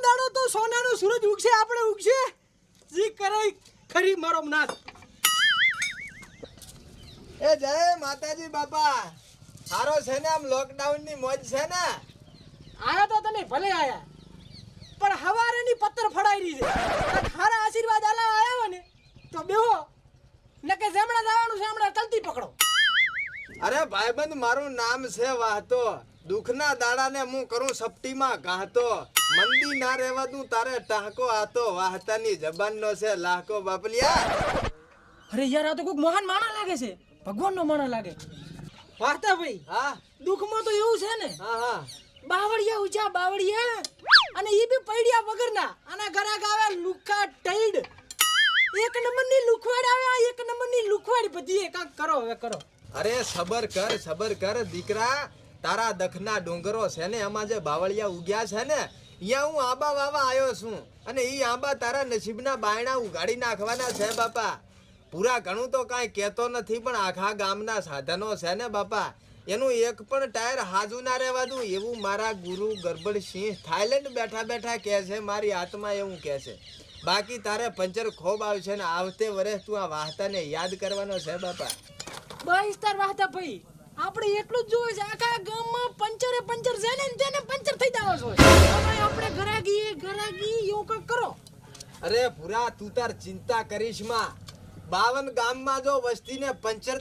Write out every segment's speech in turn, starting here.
દાડો તો સોનાનો સૂરજ ઉગશે, આપણે ઉગશે જી કરે ખરી મારો નાથ. એ જય માતાજી બાપા. હારો છે ને આમ લોકડાઉન ની મોજ છે ને? આયા તો તમે ભલે આયા, પણ હવારેની પત્તર ફડાઈ રહી છે. ખારા આશીર્વાદ આલા આયા હોય ને તો બેહો, નકે જેમણા જવાનું છે હમણાં તલતી પકડો. અરે ભાઈબંધ મારું નામ છે વાહતો. દુખના દાડાને હું કરું સપટીમાં ગાહતો. મંદી ના રહેવા દઉં તારે ટાંકો આતો. વાહતાની જબાનનો છે લાહકો બાપલિયા. અરે યાર આ તો કોઈક મહાન માણસ લાગે છે, ભગવાનનો માણસ લાગે. વાહતા ભાઈ, હા દુઃખમાં તો એવું છે ને, હા હા બાવળિયા ઊંચા બાવળિયા, અને ઈ બી પૈડિયા વગરના. આના ઘરાક આવે લુખા ટાઈડ, એક નંબરની લુખવાડ આવે, એક નંબરની લુખવાડ બધી. કાંક કરો હવે કરો. અરે સબર કર દીકરા. તારા દખના ડુંગરો છે ને એમાં જે બાવળિયા ઉગ્યા છે ને, અહીંયા હું આંબા વાવા આવ્યો છું. અને ઈ આંબા તારા નસીબના બાયણા ઉગાડી નાખવાના છે બાપા. પૂરા ઘણું તો કાંઈ કહેતો નથી, પણ આખા ગામના સાધનો છે ને બાપા, એનું એક પણ ટાયર હાજુ ના રહેવા દઉં એવું મારા ગુરુ ગરબડસિંહ થાઈલેન્ડ બેઠા બેઠા કહે છે. મારી આત્મા એવું કહે છે. બાકી તારે પંચર ખોબ આવશે ને આવતે વર્ષ તું આ વાહતાને યાદ કરવાનો છે બાપા. બસ તાર વાહતા ભાઈ, આપણે એટલું જ જોવે છે આખા ગામમાં પંચર છે ને તેને પંચર થઈ જવાનો છે. હવે આપણે ગરાગી એવું કંઈક કરો. અરે પૂરા તું તાર ચિંતા કરીશ માં. 52 ગામમાં જો વસ્તીને પંચર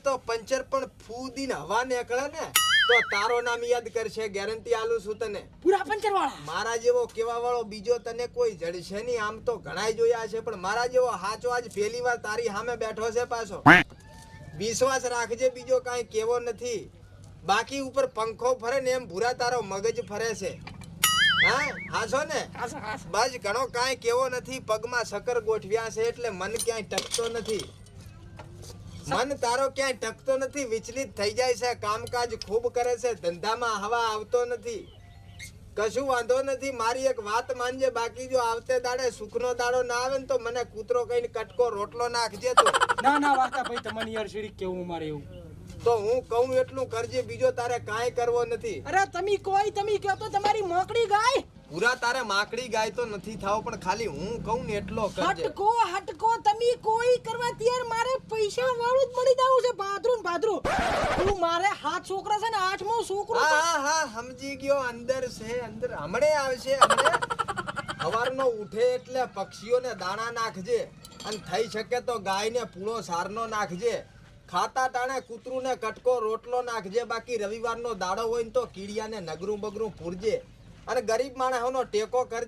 પણ ફૂદીને હવા નીકળે ને તો તારો નામ યાદ કરશે, ગેરંટી આલું છું તને. પૂરા પંચર વાળા મારા જેવો કેવા વાળો બીજો તને કોઈ જડશે નહીં. આમ તો ઘણાય જોયા છે, પણ મારા જેવો હાચો આજ પહેલી વાર તારી સામે બેઠો છે પાછો. વિશ્વાસ રાખજે, બીજો કાંઈ કેવો નથી. બાકી ઉપર પંખો ફરે ને એમ ભૂરા તારો મગજ ફરે છે. હા હાસો ને? બસ ઘણો કાંઈ કેવો નથી. પગમાં સકર ગોઠવ્યા છે એટલે મન ક્યાંય ટકતો નથી. મન તારો ક્યાંય ટકતો નથી, વિચલિત થઈ જાય છે. કામકાજ ખૂબ કરે છે, ધંધામાં હવા આવતો નથી. કશું વાંધો નથી. મારી એક વાત માનજે, બાકી જો આવતે દાડે સુખનો દાડો ના આવે ને તો મને કૂતરો કઈને કટકો રોટલો નાખજે તું. ના વાહતા ભાઈ, તમને યાર શીરી કેવું મારે એવું તો હું કહું એટલું કરજે, બીજો તારે કાંઈ કરવો નથી. અરે તમે કહો તો તમારી મોકડી ગાય. પૂરા તારે માકડી ગાય તો નથી થાવ, પણ ખાલી હું કહું ને એટલો કરજે. હટકો તમે કોઈ કરવા તૈયાર. મારે પૈસા વાળું જ મળી જાવું છે. ભાદરું તું મારે 7 છોકરા છે ને 8મો છોકરો. હા સમજી ગયો. અંદર છે, અંદર હમણે આવશે. હમણે સવારનો ઉઠે એટલે પક્ષીઓને દાણા નાખજે, અને થઈ શકે તો ગાયને પૂળો સારનો નાખજે. ખાતા ટાણે કૂતરું ને કટકો રોટલો નાખજે. બાકી રવિવારનો દાડો હોય ને તો કીડિયાને નગરું બગરું પૂરજે, અને ગરીબ માણસોનો ટેકો કરજે.